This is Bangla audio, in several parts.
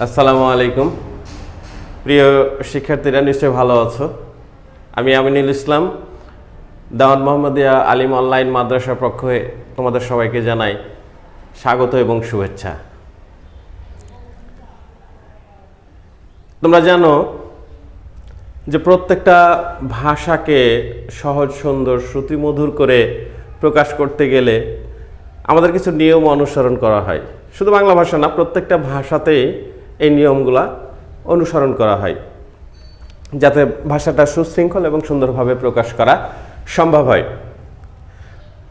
আসসালামু আলাইকুম। প্রিয় শিক্ষার্থীরা, নিশ্চয়ই ভালো আছো। আমি আমিনুল ইসলাম, দাওয়াত মোহাম্মদিয়া আলিম অনলাইন মাদ্রাসার পক্ষে তোমাদের সবাইকে জানাই স্বাগত এবং শুভেচ্ছা। তোমরা জানো যে প্রত্যেকটা ভাষাকে সহজ, সুন্দর, শ্রুতিমধুর করে প্রকাশ করতে গেলে আমাদের কিছু নিয়ম অনুসরণ করা হয়। শুধু বাংলা ভাষা না, প্রত্যেকটা ভাষাতেই এই নিয়মগুলা অনুসরণ করা হয় যাতে ভাষাটা সুশৃঙ্খল এবং সুন্দরভাবে প্রকাশ করা সম্ভব হয়।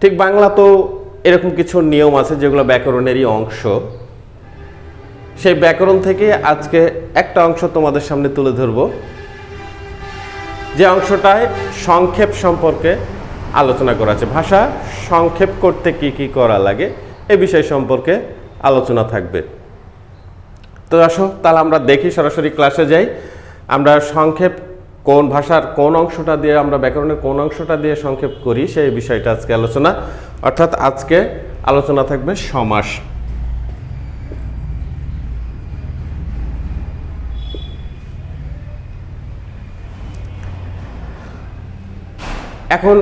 ঠিক বাংলা তো এরকম কিছু নিয়ম আছে যেগুলো ব্যাকরণেরই অংশ। সেই ব্যাকরণ থেকে আজকে একটা অংশ তোমাদের সামনে তুলে ধরব, যে অংশটায় সংক্ষেপ সম্পর্কে আলোচনা করা আছে। ভাষা সংক্ষেপ করতে কি কি করা লাগে এ বিষয় সম্পর্কে আলোচনা থাকবে। তো আসো তাহলে আমরা দেখি, সরাসরি ক্লাসে যাই। আমরা সংক্ষেপ কোন ভাষার কোন অংশটা দিয়ে, আমরা ব্যাকরণের কোন অংশটা দিয়ে সংক্ষেপ করি সেই বিষয়টা আজকে আলোচনা। অর্থাৎ আজকে আলোচনা থাকবে সমাস। এখন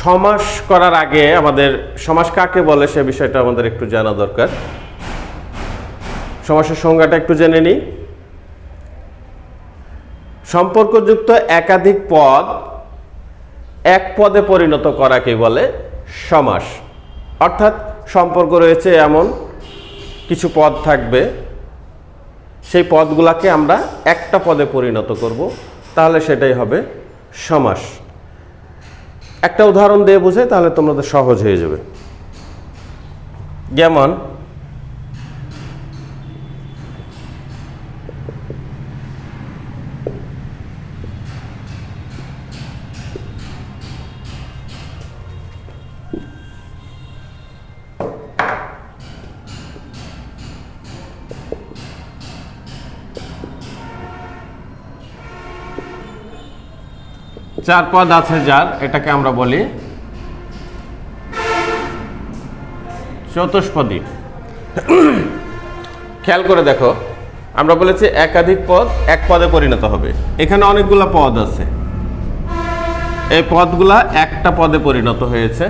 সমাস করার আগে আমাদের সমাস কাকে বলে সে বিষয়টা আমাদের একটু জানা দরকার। সমাসের সংজ্ঞাটা একটু জেনে নিই। সম্পর্কযুক্ত একাধিক পদ এক পদে পরিণত করাকে বলে সমাস। অর্থাৎ সম্পর্ক রয়েছে এমন কিছু পদ থাকবে, সেই পদগুলাকে আমরা একটা পদে পরিণত করব, তাহলে সেটাই হবে সমাস। একটা উদাহরণ দিয়ে বোঝাই তাহলে তোমাদের সহজ হয়ে যাবে। যেমন চার পদ আছে যার, এটাকে আমরা বলি চতুষ্পদী। খেয়াল করে দেখো, আমরা বলেছি একাধিক পদ এক পদে পরিণত হবে। এখানে অনেকগুলা পদ আছে, এই পদগুলা একটা পদে পরিণত হয়েছে।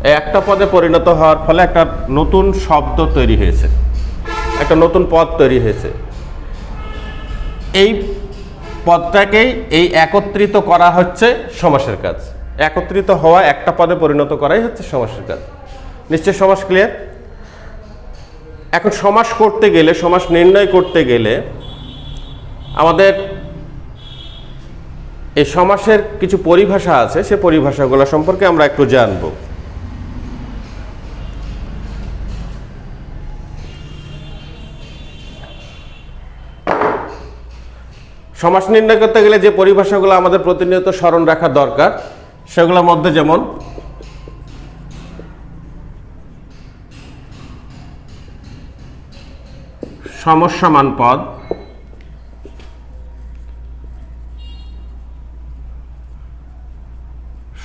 এই একটা পদে পরিণত হওয়ার ফলে একটা নতুন শব্দ তৈরি হয়েছে, একটা নতুন পদ তৈরি হয়েছে। এই পদটাকেই এই একত্রিত করা হচ্ছে সমাসের কাজ। একত্রিত হওয়া, একটা পদে পরিণত করাই হচ্ছে সমাসের কাজ। নিশ্চয় সমাস ক্লিয়ার? এখন সমাস করতে গেলে, সমাস নির্ণয় করতে গেলে আমাদের এই সমাসের কিছু পরিভাষা আছে, সে পরিভাষাগুলো সম্পর্কে আমরা একটু জানব। সমাস নির্ণয় করতে গেলে যে পরিভাষাগুলো আমাদের প্রতিনিয়ত স্মরণ রাখা দরকার, সেগুলোর মধ্যে যেমন সমসমান পদ,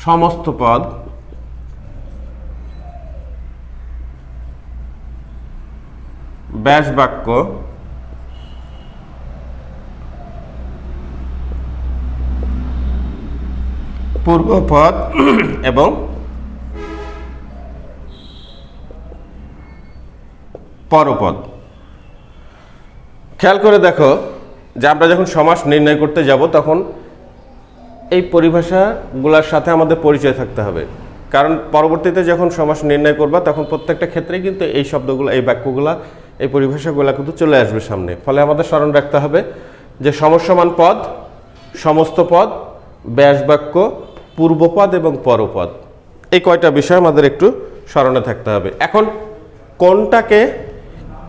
সমস্ত পদ, ব্যাস বাক্য, পূর্বপদ এবং পরপদ। খেয়াল করে দেখো যে আমরা যখন সমাস নির্ণয় করতে যাব তখন এই পরিভাষাগুলোর সাথে আমাদের পরিচয় থাকতে হবে। কারণ পরবর্তীতে যখন সমাস নির্ণয় করবা তখন প্রত্যেকটা ক্ষেত্রেই কিন্তু এই শব্দগুলো, এই বাক্যগুলা, এই পরিভাষাগুলো কিন্তু চলে আসবে সামনে। ফলে আমাদের স্মরণ রাখতে হবে যে সমসমান পদ, সমস্ত পদ, ব্যাস বাক্য, পূর্বপদ এবং পরপদ, এই কয়টা বিষয় আমাদের একটু স্মরণে থাকতে হবে। এখন কোনটাকে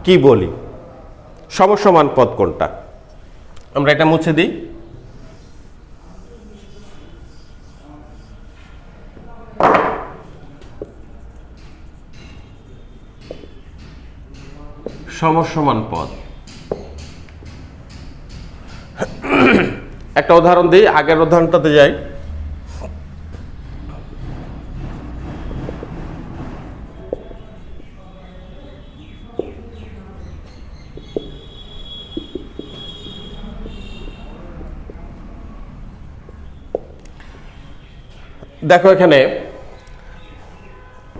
কি বলি? সমসমান পদ কোনটা? আমরা এটা মুছে দিই। সমসমান পদ, একটা উদাহরণ দিই, আগের উদাহরণটাতে যাই। দেখো এখানে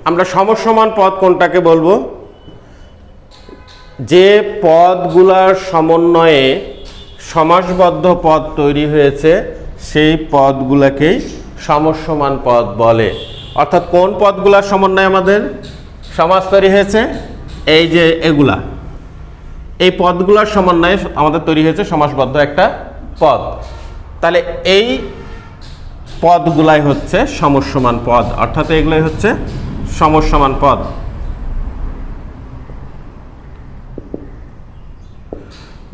আমরা সমসমান পদ কোনটাকে বলবো? যে পদগুলার সমন্বয়ে সমাসবদ্ধ পদ তৈরি হয়েছে সেই পদগুলাকেই সমসমান পদ বলে। অর্থাৎ কোন পদগুলার সমন্বয়ে আমাদের সমাস তৈরি হয়েছে? এই যে এগুলা, এই পদগুলার সমন্বয়ে আমাদের তৈরি হয়েছে সমাসবদ্ধ একটা পদ। তাহলে এই পদগুলাই হচ্ছে সমসমান পদ, অর্থাৎ এগুলাই হচ্ছে সমসমান পদ।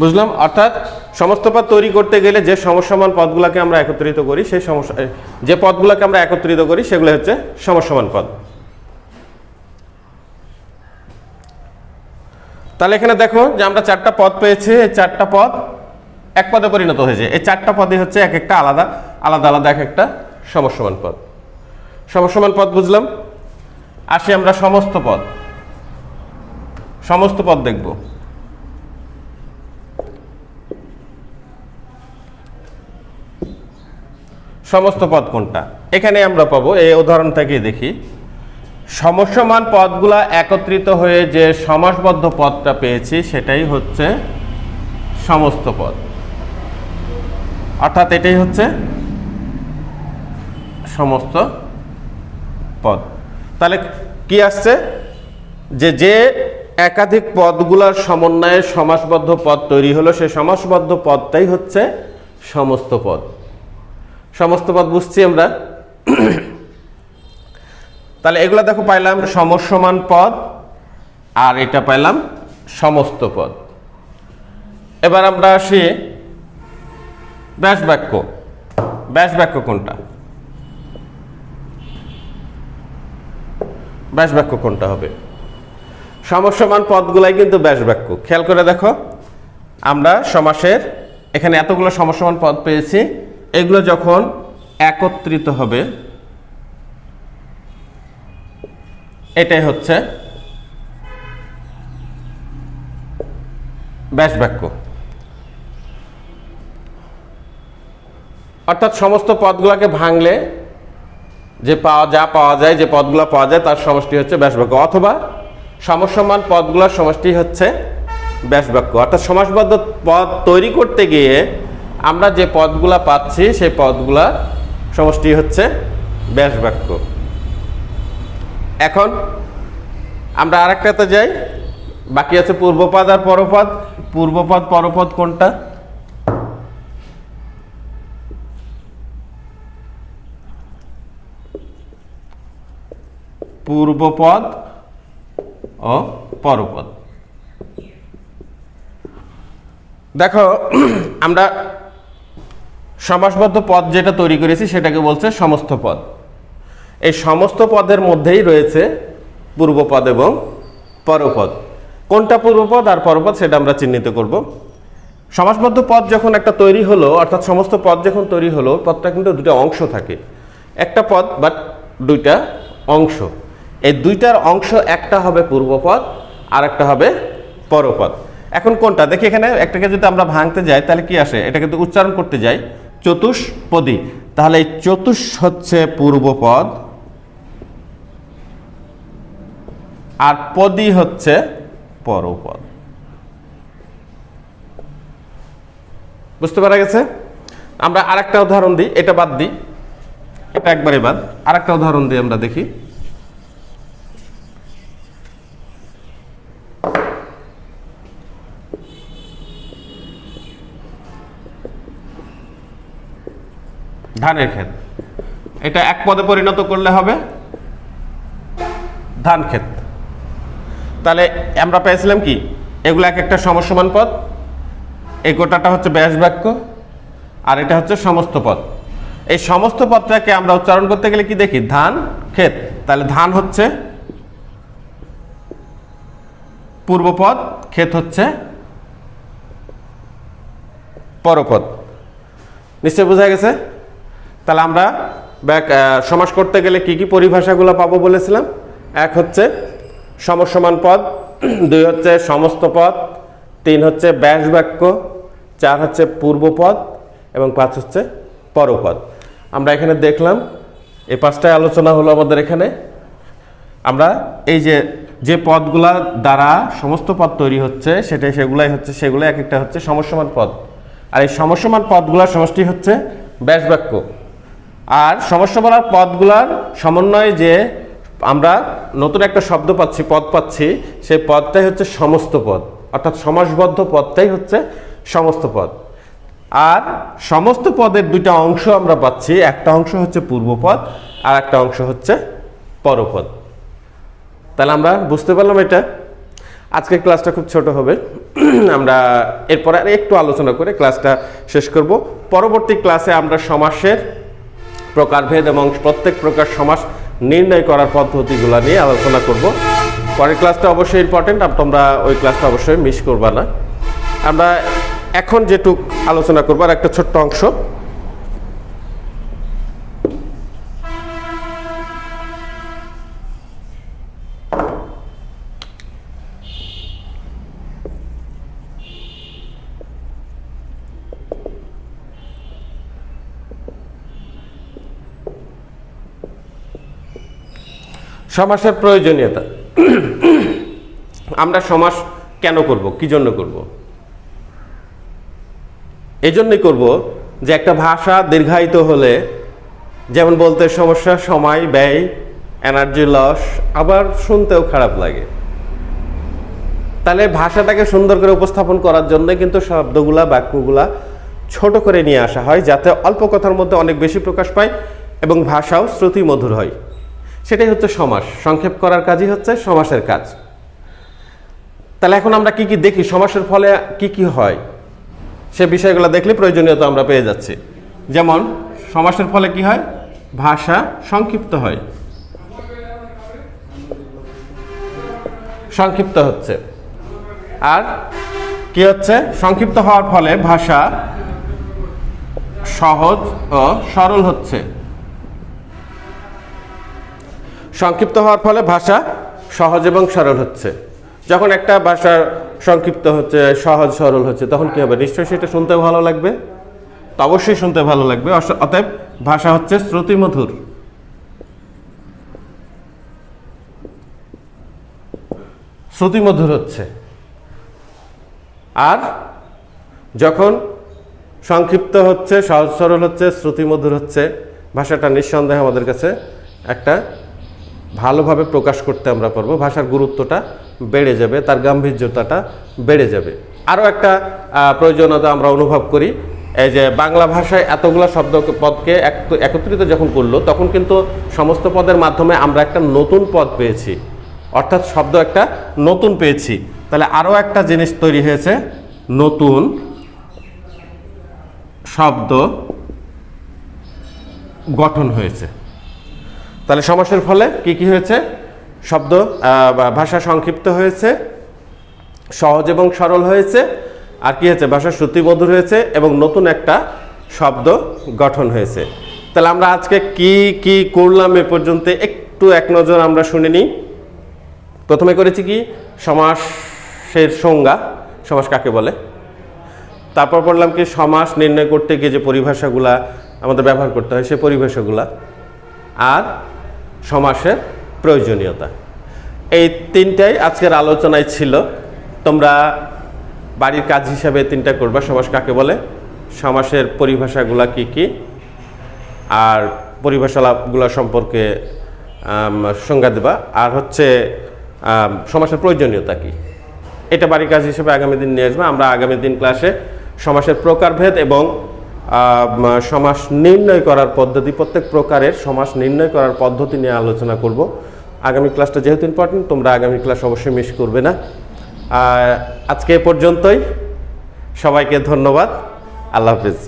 বুঝলাম? অর্থাৎ সমস্ত পদ তৈরি করতে গেলে যে সমসমান পদগুলোকে আমরা একত্রিত করি, সেই যে পদগুলোকে আমরা একত্রিত করি সেগুলো হচ্ছে সমসমান পদ। তাহলে এখানে দেখো যে আমরা চারটা পদ পেয়েছি, এই চারটা পদ এক পদে পরিণত হয়েছে। এই চারটা পদই হচ্ছে এক একটা আলাদা আলাদা আলাদা এক একটা সমসমান পদ। সমসমান পদ বুঝলাম। আসি আমরা সমস্ত পদ। সমস্ত পদ দেখব। সমস্ত পদ কোনটা? এখানে আমরা পাবো, এই উদাহরণ থেকে দেখি, সমসমান পদগুলা একত্রিত হয়ে যে সমাসবদ্ধ পদটা পেয়েছি সেটাই হচ্ছে সমস্ত পদ। অর্থাৎ এটাই হচ্ছে সমস্ত পদ। তাহলে কি আসছে? যে একাধিক পদগুলার সমন্বয়ে সমাসবদ্ধ পদ তৈরি হলো, সেই সমাসবদ্ধ পদটাই হচ্ছে সমস্ত পদ। সমস্ত পদ বুঝছি আমরা। তাহলে এগুলা দেখো পাইলাম সমসমান পদ, আর এটা পাইলাম সমস্ত পদ। এবার আমরা আসি ব্যাস বাক্য। ব্যাস বাক্য কোনটা? ব্যাস বাক্য কোনটা হবে? সমসমান পদগুলাই কিন্তু ব্যাস বাক্য। খেয়াল করে দেখো, আমরা সমাসের এখানে এতগুলো সমসমান পদ পেয়েছি, এগুলো যখন একত্রিত হবে এটাই হচ্ছে ব্যাস বাক্য। অর্থাৎ সমস্ত পদগুলোকে ভাঙলে যে পাওয়া যায়, যে পদগুলো পাওয়া যায় তার সমষ্টি হচ্ছে ব্যাস বাক্য, অথবা সমসমান পদগুলোর সমষ্টি হচ্ছে ব্যাস বাক্য। অর্থাৎ সমাসবদ্ধ পদ তৈরি করতে গিয়ে আমরা যে পদগুলা পাচ্ছি সেই পদগুলা সমষ্টি হচ্ছে ব্যাস বাক্য। এখন আমরা আরেকটাতে যাই, বাকি আছে পূর্বপদ আর পরপদ। পূর্বপদ পরপদ কোনটা? পূর্বপদ ও পরপদ। দেখো আমরা সমাসবদ্ধ পদ যেটা তৈরি করেছি সেটাকে বলছে সমস্ত পদ। এই সমস্ত পদের মধ্যেই রয়েছে পূর্বপদ এবং পরপদ। কোনটা পূর্বপদ আর পরপদ সেটা আমরা চিহ্নিত করব। সমাসবদ্ধ পদ যখন একটা তৈরি হলো, অর্থাৎ সমস্ত পদ যখন তৈরি হলো, পদটা কিন্তু দুটো অংশ থাকে। একটা পদ বাট দুইটা অংশ। এই দুইটার অংশ একটা হবে পূর্বপদ আর একটা হবে পরপদ। এখন কোনটা দেখি, এখানে একটাকে যদি আমরা ভাঙতে যাই তাহলে কি আসে? এটা কিন্তু উচ্চারণ করতে যাই চতুষ্পদী। তাহলে এই চতুষ হচ্ছে পূর্বপদ আর পদী হচ্ছে পরপদ। বুঝতে পারা গেছে? আমরা আরেকটা উদাহরণ দিই, এটা বাদ দিই, এটা একবারে বাদ। আরেকটা উদাহরণ দিই, আমরা দেখি। ধানের ক্ষেত। এটা এক পদে পরিণত করলে হবে ধান ক্ষেত। তাহলে আমরা পেয়েছিলাম কি? এগুলো এক একটা সমসমান পদ, এই গোটাটা হচ্ছে ব্যাস বাক্য, আর এটা হচ্ছে সমস্ত পদ। এই সমস্ত পদটাকে আমরা উচ্চারণ করতে গেলে কি দেখি? ধান ক্ষেত। তাহলে ধান হচ্ছে পূর্বপদ, ক্ষেত হচ্ছে পরপদ। নিশ্চয় বোঝা গেছে? তাহলে আমরা সমাস করতে গেলে কি কি পরিভাষাগুলো পাবো বলেছিলাম? এক হচ্ছে সমসমান পদ, দুই হচ্ছে সমস্ত পদ, তিন হচ্ছে ব্যাস বাক্য, চার হচ্ছে পূর্বপদ এবং পাঁচ হচ্ছে পরপদ। আমরা এখানে দেখলাম এই 5টায় আলোচনা হলো আমাদের এখানে। আমরা এই যে পদগুলা দ্বারা সমস্ত পদ তৈরি হচ্ছে সেগুলো এক একটা হচ্ছে সমস্যমান পদ, আর এই সমস্যমান পদগুলার সমষ্টি হচ্ছে ব্যাস বাক্য। আর সমস্যাবলার পদগুলার সমন্বয়ে যে আমরা নতুন একটা শব্দ পাচ্ছি, পদ পাচ্ছি, সেই পদটাই হচ্ছে সমস্ত পদ, অর্থাৎ সমাসবদ্ধ পদটাই হচ্ছে সমস্ত পদ। আর সমস্ত পদের দুইটা অংশ আমরা পাচ্ছি, একটা অংশ হচ্ছে পূর্বপদ আর একটা অংশ হচ্ছে পরপদ। তাহলে আমরা বুঝতে পারলাম এটা। আজকের ক্লাসটা খুব ছোট হবে, আমরা এরপরে আর একটু আলোচনা করে ক্লাসটা শেষ করব। পরবর্তী ক্লাসে আমরা সমাসের প্রকারভেদ এবং প্রত্যেক প্রকার সমাস নির্ণয় করার পদ্ধতিগুলো নিয়ে আলোচনা করব। পরের ক্লাসটা অবশ্যই ইম্পর্টেন্ট, তোমরা ওই ক্লাসটা অবশ্যই মিস করবা না। আমরা এখন যেটুক আলোচনা করবো আর একটা ছোট্ট অংশ, সমাসের প্রয়োজনীয়তা। আমরা সমাস কেন করব, কি জন্য করব? এই জন্যই করব যে একটা ভাষা দীর্ঘায়িত হলে যেমন বলতে সমস্যা, সময় ব্যয়, এনার্জি লস, আবার শুনতেও খারাপ লাগে। তাহলে ভাষাটাকে সুন্দর করে উপস্থাপন করার জন্য কিন্তু শব্দগুলা, বাক্যগুলা ছোট করে নিয়ে আসা হয়, যাতে অল্প কথার মধ্যে অনেক বেশি প্রকাশ পায় এবং ভাষাও শ্রুতি মধুর হয়। সেটাই হচ্ছে সমাস। সংক্ষেপ করার কাজই হচ্ছে সমাসের কাজ। তাহলে এখন আমরা কি কি দেখি, সমাসের ফলে কি কি হয়, সে বিষয়গুলো দেখলে প্রয়োজনীয়তা আমরা পেয়ে যাচ্ছি। যেমন সমাসের ফলে কি হয়? ভাষা সংক্ষিপ্ত হয়, সংক্ষিপ্ত হচ্ছে। আর কি হচ্ছে? সংক্ষিপ্ত হওয়ার ফলে ভাষা সহজ ও সরল হচ্ছে। সংক্ষিপ্ত হওয়ার ফলে ভাষা সহজ এবং সরল হচ্ছে। যখন একটা ভাষা সংক্ষিপ্ত হচ্ছে, সহজ সরল হচ্ছে, তখন কি হবে? নিশ্চয়ই সেটা শুনতে ভালো লাগবে, তো অবশ্যই শুনতে ভালো লাগবে। অতএব ভাষা হচ্ছে শ্রুতিমধুর। শ্রুতিমধুর হচ্ছে। আর যখন সংক্ষিপ্ত হচ্ছে, সহজ সরল হচ্ছে, শ্রুতিমধুর হচ্ছে, ভাষাটা নিঃসন্দেহে আমাদের কাছে একটা ভালোভাবে প্রকাশ করতে আমরা পারবো। ভাষার গুরুত্বটা বেড়ে যাবে, তার গাম্ভীর্যতাটা বেড়ে যাবে। আরও একটা প্রয়োজনীয়তা আমরা অনুভব করি, এই যে বাংলা ভাষায় এতগুলো শব্দ পদকে একত্রিত যখন করলো, তখন কিন্তু সমস্ত পদের মাধ্যমে আমরা একটা নতুন পদ পেয়েছি, অর্থাৎ শব্দ একটা নতুন পেয়েছি। তাহলে আরও একটা জিনিস তৈরি হয়েছে, নতুন শব্দ গঠন হয়েছে। তাহলে সমাসের ফলে কি কি হয়েছে? শব্দ, ভাষা সংক্ষিপ্ত হয়েছে, সহজ এবং সরল হয়েছে, আর কি হয়েছে? ভাষা শ্রুতিমধুর হয়েছে এবং নতুন একটা শব্দ গঠন হয়েছে। তাহলে আমরা আজকে কি কি করলাম এ পর্যন্ত একটু এক নজর আমরা শুনে নিই। প্রথমে করেছি কি? সমাসের সংজ্ঞা, সমাস কাকে বলে। তারপর বললাম কি? সমাস নির্ণয় করতে গিয়ে যে পরিভাষাগুলা আমাদের ব্যবহার করতে হয়, সেই পরিভাষাগুলা। আর সমাসের প্রয়োজনীয়তা। এই তিনটাই আজকের আলোচনায় ছিল। তোমরা বাড়ির কাজ হিসাবে তিনটা করবা। সমাস কাকে বলে, সমাসের পরিভাষাগুলা কি কি, আর পরিভাষাগুলো সম্পর্কে সংজ্ঞা দেবা, আর হচ্ছে সমাসের প্রয়োজনীয়তা কি, এটা বাড়ির কাজ হিসেবে আগামী দিন নিয়ে আসবে। আমরা আগামী দিন ক্লাসে সমাসের প্রকারভেদ এবং সমাস নির্ণয় করার পদ্ধতি, প্রত্যেক প্রকারের সমাস নির্ণয় করার পদ্ধতি নিয়ে আলোচনা করব। আগামী ক্লাসটা যেহেতু ইম্পর্টেন্ট, তোমরা আগামী ক্লাস অবশ্যই মিস করবে না। আজকে এ পর্যন্তই। সবাইকে ধন্যবাদ। আল্লাহ হাফিজ।